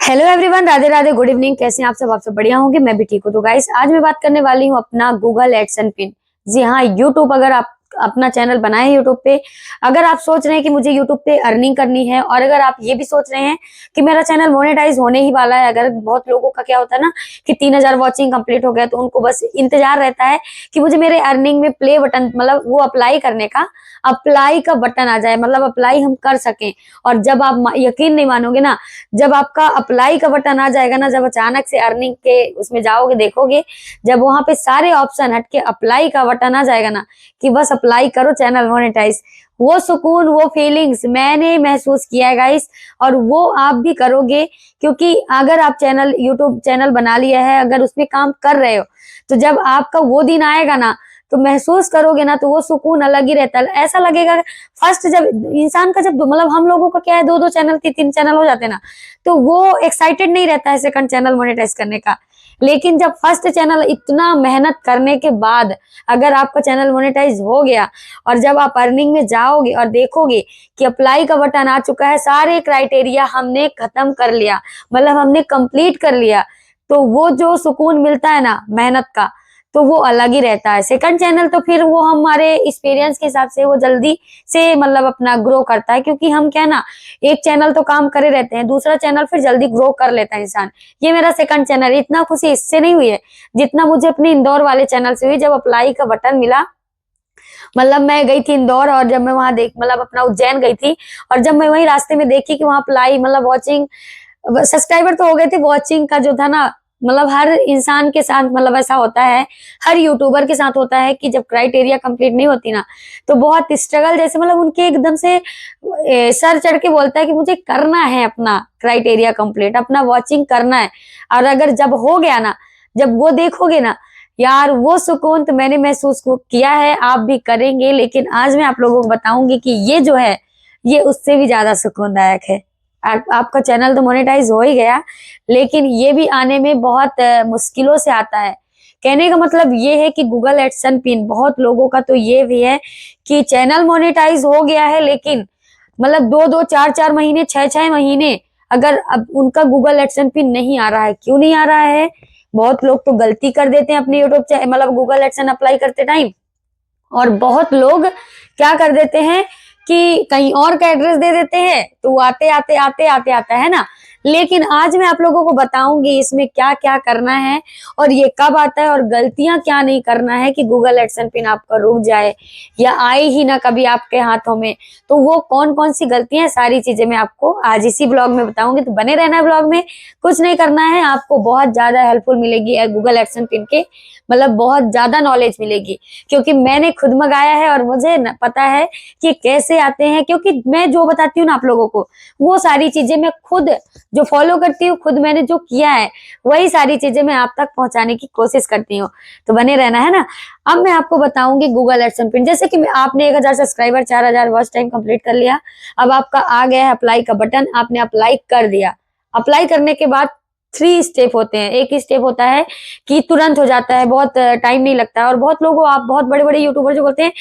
Hello everyone, Radhe Radhe, good evening. कैसे हैं आप सब बढ़िया होंगे। मैं भी ठीक हूँ। तो गाइस, आज मैं बात करने वाली हूँ अपना गूगल एडसेंस पिन। जी हाँ, यूट्यूब, अगर आप अपना चैनल बनाए यूट्यूब पे, अगर आप सोच रहे हैं कि मुझे यूट्यूब पे अर्निंग करनी है, और अगर आप ये भी सोच रहे हैं कि मेरा चैनल मोनेटाइज होने ही वाला है। अगर बहुत लोगों का क्या होता है ना कि 3,000 वॉचिंग कंप्लीट हो गया तो उनको बस इंतजार रहता है कि मुझे मेरे अर्निंग में प्ले बटन, मतलब वो अप्लाई करने का, अप्लाई का बटन आ जाए, मतलब अप्लाई हम कर सकें। और जब आप यकीन नहीं मानोगे ना, जब आपका अप्लाई का बटन आ जाएगा ना, जब अचानक से अर्निंग के उसमें जाओगे, देखोगे, जब वहां पे सारे ऑप्शन हट के अप्लाई का बटन आ जाएगा ना कि बस अप्लाई करो चैनल मोनेटाइज, वो सुकून, वो फीलिंग्स मैंने महसूस किया है गाइस। और वो आप भी करोगे, क्योंकि अगर आप चैनल, यूट्यूब चैनल बना लिया है, अगर उसमें काम कर रहे हो, तो जब आपका वो दिन आएगा ना, तो महसूस करोगे ना, तो वो सुकून अलग ही रहता है। ऐसा लगेगा फर्स्ट, जब इंसान का, जब मतलब हम लोगों का क्या है, दो दो चैनल, तीन चैनल हो जाते हैं ना, तो वो एक्साइटेड नहीं रहता है सेकंड चैनल मोनेटाइज करने का। लेकिन जब फर्स्ट चैनल, इतना मेहनत करने के बाद अगर आपका चैनल मोनेटाइज हो गया, और जब आप अर्निंग में जाओगे और देखोगे कि अप्लाई का बटन आ चुका है, सारे क्राइटेरिया हमने खत्म कर लिया, मतलब हमने कंप्लीट कर लिया, तो वो जो सुकून मिलता है ना मेहनत का, तो वो अलग ही रहता है। सेकंड चैनल तो फिर वो हमारे एक्सपीरियंस के हिसाब से वो जल्दी से, मतलब अपना ग्रो करता है, क्योंकि हम क्या ना, एक चैनल तो काम करे रहते हैं, दूसरा चैनल फिर जल्दी ग्रो कर लेता है इंसान। ये मेरा सेकंड चैनल, इतना खुशी इससे नहीं हुई है जितना मुझे अपने इंदौर वाले चैनल से हुई, जब अप्लाई का बटन मिला। मतलब मैं गई थी इंदौर, और जब मैं वहां देख, मतलब अपना उज्जैन गई थी, और जब मैं वही रास्ते में देखी कि वहां अप्लाई, मतलब वॉचिंग, सब्सक्राइबर तो हो गए थे, वॉचिंग का जो था ना, मतलब हर इंसान के साथ, मतलब ऐसा होता है, हर यूट्यूबर के साथ होता है कि जब क्राइटेरिया कंप्लीट नहीं होती ना, तो बहुत स्ट्रगल जैसे, मतलब उनके एकदम से सर चढ़ के बोलता है कि मुझे करना है अपना क्राइटेरिया कंप्लीट, अपना वॉचिंग करना है। और अगर जब हो गया ना, जब वो देखोगे ना यार, वो सुकून तो मैंने महसूस किया है, आप भी करेंगे। लेकिन आज मैं आप लोगों को बताऊंगी कि ये जो है, ये उससे भी ज्यादा सुकूनदायक है। आपका चैनल तो मोनेटाइज हो ही गया, लेकिन ये भी आने में बहुत मुश्किलों से आता है। कहने का मतलब ये है कि गूगल एडसेंस पिन, बहुत लोगों का तो ये भी है कि चैनल मोनेटाइज हो गया है, लेकिन मतलब दो दो चार चार महीने, छह छह महीने अगर अब उनका गूगल एडसेंस पिन नहीं आ रहा है। क्यों नहीं आ रहा है? बहुत लोग तो गलती कर देते हैं अपने यूट्यूब, मतलब गूगल एडसेंस अप्लाई करते टाइम, और बहुत लोग क्या कर देते हैं कि कहीं और का एड्रेस दे देते हैं, तो वो आते आते आते आते आता है ना। लेकिन आज मैं आप लोगों को बताऊंगी इसमें क्या क्या करना है, और ये कब आता है, और गलतियां क्या नहीं करना है कि गूगल एडसेंस पिन आपका रुक जाए या आए ही ना कभी आपके हाथों में। तो वो कौन कौन सी गलतियां, सारी चीजें मैं आपको आज इसी ब्लॉग में बताऊंगी। तो बने रहना ब्लॉग में, कुछ नहीं करना है, आपको बहुत ज्यादा हेल्पफुल मिलेगी गूगल एडसेंस पिन के, मतलब बहुत ज्यादा नॉलेज मिलेगी, क्योंकि मैंने खुद मंगाया है और मुझे पता है कि कैसे आते हैं। क्योंकि मैं जो बताती हूँ ना आप लोगों को, वो सारी चीजें मैं खुद जो फॉलो करती हूँ, खुद मैंने जो किया है, वही सारी चीजें मैं आप तक पहुंचाने की कोशिश करती हूँ। तो बने रहना है ना। अब मैं आपको बताऊंगी गूगल एडसेंस पिन। जैसे कि आपने 1,000 सब्सक्राइबर, 4,000 वॉच टाइम कंप्लीट कर लिया, अब आपका आ गया है अप्लाई का बटन, आपने अप्लाई कर दिया। अप्लाई करने के बाद 3 स्टेप होते हैं। एक ही स्टेप होता है कि तुरंत हो जाता है, बहुत टाइम नहीं लगता है। और बहुत लोगों, आप बहुत बड़े बड़े यूट्यूबर जो बोलते हैं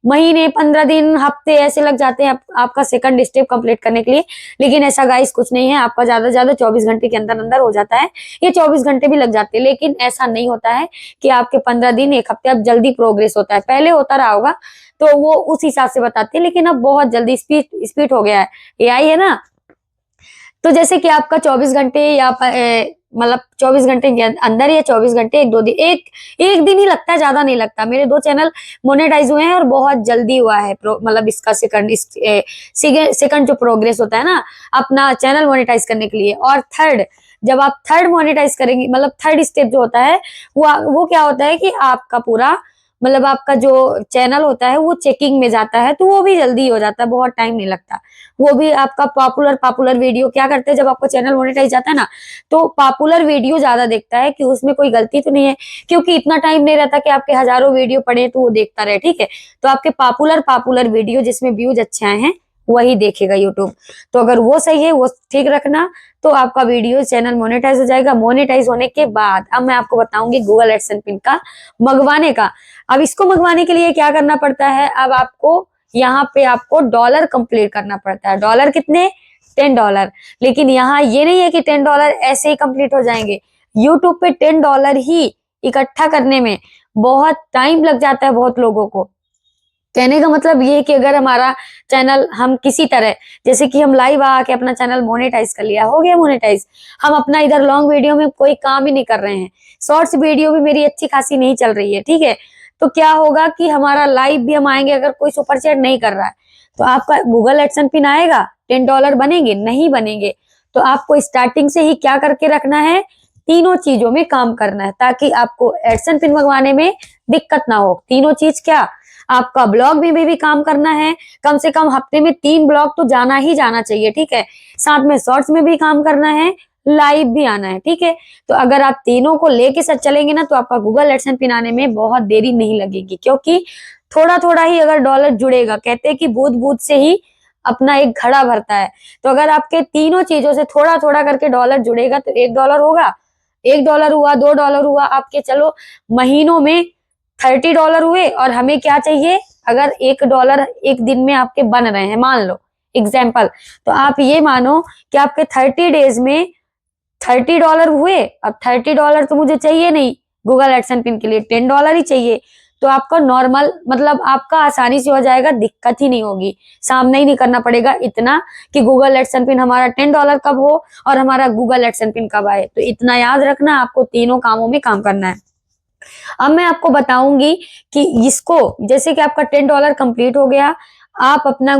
महीने, 15 दिन, हफ्ते ऐसे लग जाते हैं आपका सेकंड स्टेप कंप्लीट करने के लिए। लेकिन ऐसा गाइस कुछ नहीं है, आपका ज्यादा से ज्यादा 24 घंटे के अंदर अंदर हो जाता है, ये 24 घंटे भी लग जाते हैं। लेकिन ऐसा नहीं होता है कि आपके 15 दिन, एक हफ्ते, अब जल्दी प्रोग्रेस होता है। पहले होता रहा होगा तो वो उस हिसाब से बताते हैं, लेकिन अब बहुत जल्दी स्पीड स्पीड हो गया है, एआई है ना। तो जैसे कि आपका 24 घंटे या मतलब 24 घंटे के अंदर, या 24 घंटे, एक दो दिन, एक दिन ही लगता है, ज्यादा नहीं लगता। मेरे 2 चैनल मोनेटाइज हुए हैं और बहुत जल्दी हुआ है, मतलब इसका सेकंड जो प्रोग्रेस होता है ना अपना चैनल मोनेटाइज करने के लिए। और थर्ड, जब आप थर्ड मोनेटाइज करेंगे, मतलब थर्ड स्टेप जो होता है, वो क्या होता है कि आपका पूरा, मतलब आपका जो चैनल होता है वो चेकिंग में जाता है, तो वो भी जल्दी हो जाता है, बहुत टाइम नहीं लगता। वो भी आपका पॉपुलर वीडियो क्या करते हैं, जब आपका चैनल मोनेटाइज जाता है ना, तो पॉपुलर वीडियो ज्यादा देखता है कि उसमें कोई गलती तो नहीं है, क्योंकि इतना टाइम नहीं रहता कि आपके हजारों वीडियो पड़े तो वो देखता रहे, ठीक है। तो आपके पॉपुलर वीडियो जिसमें व्यूज अच्छे आए हैं, वही देखेगा यूट्यूब। तो अगर वो सही है, वो ठीक रखना, तो आपका वीडियो चैनल मोनेटाइज हो जाएगा। मोनेटाइज होने के बाद अब मैं आपको बताऊंगी गूगल एडसेंस पिन का मंगवाने का। अब इसको मंगवाने के लिए क्या करना पड़ता है, अब आपको यहाँ पे आपको डॉलर कंप्लीट करना पड़ता है। डॉलर कितने? $10। लेकिन यहाँ ये नहीं है कि $10 ऐसे ही कंप्लीट हो जाएंगे। यूट्यूब पे $10 ही इकट्ठा करने में बहुत टाइम लग जाता है बहुत लोगों को। कहने का मतलब ये है कि अगर हमारा चैनल हम किसी तरह, जैसे कि हम लाइव आके अपना चैनल मोनेटाइज कर लिया, हो गया मोनेटाइज, हम अपना इधर लॉन्ग वीडियो में कोई काम ही नहीं कर रहे हैं, शॉर्ट्स वीडियो भी मेरी अच्छी खासी नहीं चल रही है, ठीक है, तो क्या होगा कि हमारा लाइव भी हम आएंगे, अगर कोई सुपर चैट नहीं कर रहा है तो आपका गूगल एडसेंस पिन आएगा, $10 बनेंगे? नहीं बनेंगे। तो आपको स्टार्टिंग से ही क्या करके रखना है, तीनों चीजों में काम करना है ताकि आपको एडसेंस पिन मंगवाने में दिक्कत ना हो। तीनों चीज क्या, आपका ब्लॉग में भी काम करना है, कम से कम हफ्ते में 3 ब्लॉग तो जाना ही जाना चाहिए, ठीक है, साथ में शॉर्ट्स में भी काम करना है, लाइव भी आना है, ठीक है। तो अगर आप तीनों को लेके साथ चलेंगे ना तो आपका गूगल एडसेंस पिन आने में बहुत देरी नहीं लगेगी, क्योंकि थोड़ा थोड़ा ही अगर डॉलर जुड़ेगा, कहते हैं कि बूंद बूंद से ही अपना एक घड़ा भरता है, तो अगर आपके तीनों चीजों से थोड़ा थोड़ा करके डॉलर जुड़ेगा तो $1 होगा, $1 हुआ, $2 हुआ, आपके चलो महीनों में $30 हुए। और हमें क्या चाहिए, अगर $1 एक दिन में आपके बन रहे हैं, मान लो एग्जाम्पल, तो आप ये मानो कि आपके 30 डेज में $30 हुए। अब $30 तो मुझे चाहिए नहीं, गूगल एडसेंस पिन के लिए $10 ही चाहिए, तो आपका नॉर्मल मतलब आपका आसानी से हो जाएगा, दिक्कत ही नहीं होगी, सामना ही नहीं करना पड़ेगा इतना कि गूगल एडसेंस पिन हमारा $10 कब हो और हमारा गूगल एडसेंस पिन कब आए। तो इतना याद रखना, आपको तीनों कामों में काम करना है। अब मैं आपको बताऊंगी कि इसको, जैसे कि आपका $10 कंप्लीट हो गया, आप अपना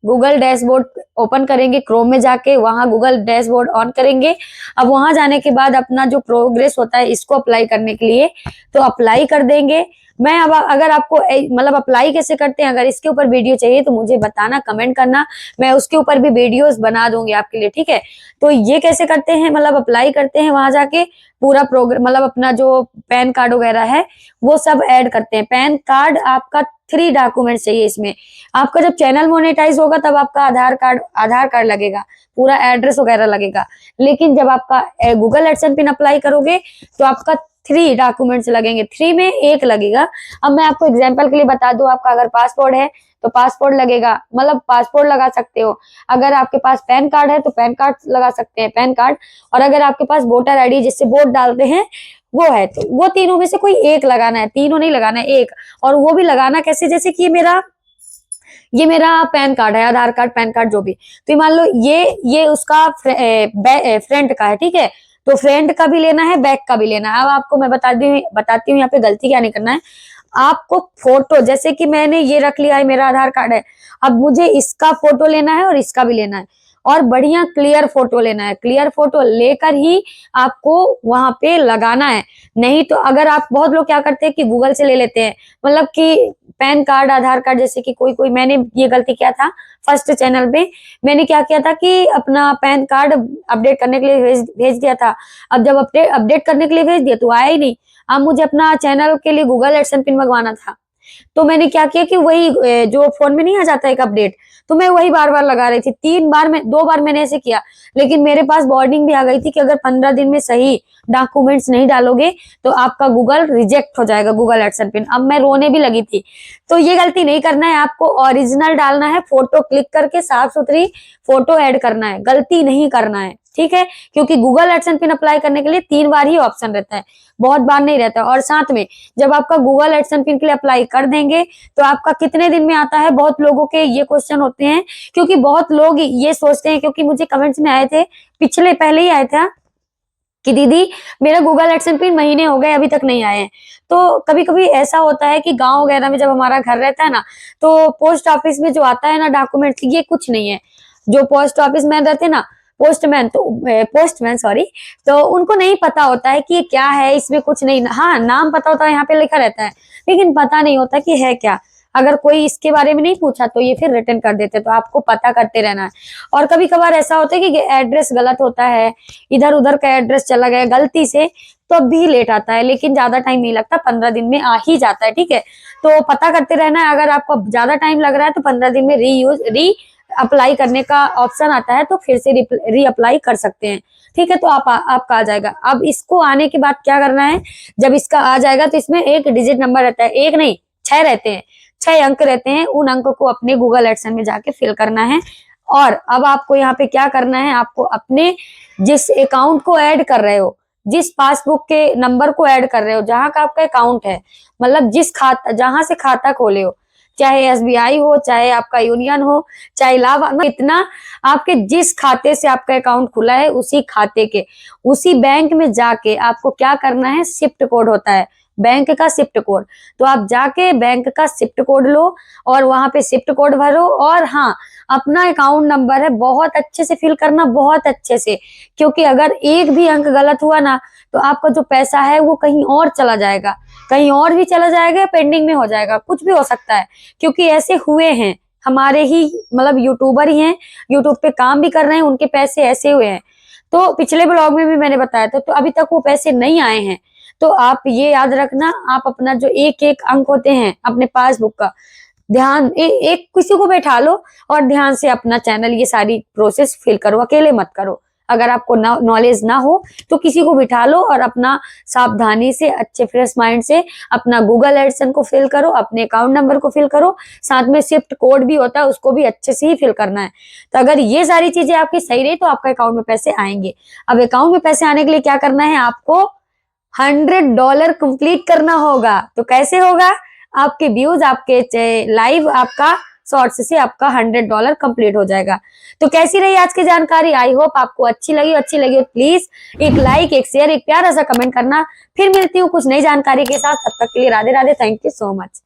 गूगल डैशबोर्ड ओपन करेंगे, क्रोम में जाके वहां गूगल डैशबोर्ड ऑन करेंगे। अब वहां जाने के बाद अपना जो प्रोग्रेस होता है इसको अप्लाई करने के लिए तो अप्लाई कर देंगे। मैं अब अगर आपको मतलब अप्लाई कैसे करते हैं, अगर इसके ऊपर वीडियो चाहिए तो मुझे बताना, कमेंट करना, मैं उसके ऊपर भी वीडियोस बना दूंगी आपके लिए, ठीक है। तो ये कैसे करते हैं, मतलब अप्लाई करते हैं, वहां जाके पूरा प्रोग्राम, मतलब अपना जो पैन कार्ड वगैरह है वो सब ऐड करते हैं। पैन कार्ड आपका 3 डॉक्यूमेंट चाहिए इसमें। आपका जब चैनल मोनेटाइज होगा तब आपका आधार कार्ड लगेगा, पूरा एड्रेस वगैरह लगेगा। लेकिन जब आपका गूगल एडसेंस पिन अप्लाई करोगे तो आपका 3 डॉक्यूमेंट्स लगेंगे, 3 में 1 लगेगा। अब मैं आपको एग्जाम्पल के लिए बता दूं, आपका अगर पासपोर्ट है तो पासपोर्ट लगेगा, मतलब पासपोर्ट लगा सकते हो। अगर आपके पास पैन कार्ड है तो पैन कार्ड लगा सकते हैं, पैन कार्ड। और अगर आपके पास वोटर आईडी जिससे वोट डालते हैं वो है, तो वो तीनों में से कोई एक लगाना है, तीनों नहीं लगाना है, एक। और वो भी लगाना कैसे, जैसे कि ये मेरा पैन कार्ड है, आधार कार्ड, पैन कार्ड जो भी, तो मान लो ये उसका फ्रंट का है, ठीक है, तो फ्रंट का भी लेना है, बैक का भी लेना है। अब आपको मैं बताती हूँ यहाँ पे गलती क्या नहीं करना है। आपको फोटो, जैसे कि मैंने ये रख लिया है, मेरा आधार कार्ड है, अब मुझे इसका फोटो लेना है और इसका भी लेना है, और बढ़िया क्लियर फोटो लेना है। क्लियर फोटो लेकर ही आपको वहां पे लगाना है। नहीं तो अगर आप, बहुत लोग क्या करते हैं कि गूगल से ले लेते हैं, मतलब कि पैन कार्ड, आधार कार्ड, जैसे कि कोई मैंने ये गलती किया था फर्स्ट चैनल पे, मैंने क्या किया था कि अपना पैन कार्ड अपडेट करने के लिए भेज दिया था। अब जब अपडेट करने के लिए भेज दिया तो आया ही नहीं। अब मुझे अपना चैनल के लिए गूगल एडसेंस पिन मंगवाना था, तो मैंने क्या किया कि वही जो फोन में नहीं आ जाता एक अपडेट, तो मैं वही बार बार लगा रही थी। 2 बार मैंने ऐसे किया, लेकिन मेरे पास वार्निंग भी आ गई थी कि अगर 15 दिन में सही डॉक्यूमेंट्स नहीं डालोगे तो आपका गूगल रिजेक्ट हो जाएगा, गूगल एडसेंस पिन। अब मैं रोने भी लगी थी। तो ये गलती नहीं करना है, आपको ओरिजिनल डालना है, फोटो क्लिक करके साफ सुथरी फोटो ऐड करना है, गलती नहीं करना है, ठीक है। क्योंकि गूगल एडसेंस पिन अप्लाई करने के लिए 3 बार ही ऑप्शन रहता है, बहुत बार नहीं रहता। और साथ में जब आपका गूगल एडसेंस पिन के लिए अप्लाई कर देंगे तो आपका कितने दिन में आता है, बहुत लोगों के ये क्वेश्चन होते हैं, क्योंकि बहुत लोग ये सोचते हैं, क्योंकि मुझे कमेंट्स में आए थे, पहले ही आए थे कि दीदी मेरा गूगल एडसेंस पिन महीने हो गए अभी तक नहीं आए हैं। तो कभी कभी ऐसा होता है कि गांव वगैरह में जब हमारा घर रहता है ना, तो पोस्ट ऑफिस में जो आता है ना डॉक्यूमेंट, ये कुछ नहीं है। जो पोस्ट ऑफिस में रहते हैं ना, पोस्टमैन सॉरी, तो उनको नहीं पता होता है कि ये क्या है, इसमें कुछ नहीं, हाँ नाम पता होता है, यहाँ पे लिखा रहता है, लेकिन पता नहीं होता कि है क्या। अगर कोई इसके बारे में नहीं पूछा तो ये फिर रिटर्न कर देते, तो आपको पता करते रहना है। और कभी कभार ऐसा होता है कि एड्रेस गलत होता है, इधर उधर का एड्रेस चला गया गलती से, तो अब भी लेट आता है, लेकिन ज्यादा टाइम नहीं लगता, 15 दिन में आ ही जाता है, ठीक है। तो पता करते रहना है। अगर आपको ज्यादा टाइम लग रहा है तो 15 दिन में री अप्लाई करने का ऑप्शन आता है, तो फिर से री अप्लाई कर सकते हैं, ठीक है। तो आपका आ जाएगा। अब इसको आने के बाद क्या करना है, जब इसका आ जाएगा तो इसमें एक डिजिट नंबर रहता है, एक नहीं 6 रहते हैं, 6 अंक रहते हैं। उन अंक को अपने गूगल एडसेंस में जाके फिल करना है और अब आपको यहाँ पे क्या करना है, आपको अपने जिस अकाउंट को ऐड कर रहे हो, जिस पासबुक के नंबर को ऐड कर रहे हो, जहां का आपका अकाउंट है, मतलब जिस खाता, जहां से खाता खोले हो, चाहे एसबीआई हो, चाहे आपका यूनियन हो, चाहे इलाहाबाद, इतना आपके जिस खाते से आपका अकाउंट खुला है उसी खाते के उसी बैंक में जाके आपको क्या करना है, शिफ्ट कोड होता है बैंक का, शिफ्ट कोड। तो आप जाके बैंक का शिफ्ट कोड लो और वहां पे शिफ्ट कोड भरो। और हाँ, अपना अकाउंट नंबर है बहुत अच्छे से फिल करना, बहुत अच्छे से, क्योंकि अगर एक भी अंक गलत हुआ ना तो आपका जो पैसा है वो कहीं और चला जाएगा, कहीं और भी चला जाएगा, पेंडिंग में हो जाएगा, कुछ भी हो सकता है। क्योंकि ऐसे हुए हैं हमारे ही, मतलब यूट्यूबर ही हैं, यूट्यूब पे काम भी कर रहे हैं, उनके पैसे ऐसे हुए हैं। तो पिछले ब्लॉग में भी मैंने बताया था, तो अभी तक वो पैसे नहीं आए हैं। तो आप ये याद रखना, आप अपना जो एक एक अंक होते हैं अपने पासबुक का, ध्यान एक किसी को बैठा लो और ध्यान से अपना चैनल ये सारी प्रोसेस फिल करो, अकेले मत करो। अगर आपको नॉलेज ना हो तो किसी को बिठा लो और अपना सावधानी से, अच्छे फ्रेश माइंड से अपना गूगल एडसन को फिल करो, अपने अकाउंट नंबर को फिल करो, साथ में शिफ्ट कोड भी होता है उसको भी अच्छे से ही फिल करना है। तो अगर ये सारी चीजें आपकी सही रही तो आपका अकाउंट में पैसे आएंगे। अब अकाउंट में पैसे आने के लिए क्या करना है, आपको $100 कंप्लीट करना होगा। तो कैसे होगा, आपके व्यूज, आपके लाइव, आपका शॉर्ट्स से आपका $100 कंप्लीट हो जाएगा। तो कैसी रही आज की जानकारी, आई होप आपको अच्छी लगी हो प्लीज एक लाइक, एक शेयर, एक प्यारा सा कमेंट करना। फिर मिलती हूँ कुछ नई जानकारी के साथ, तब तक के लिए Radhe Radhe, thank you so much.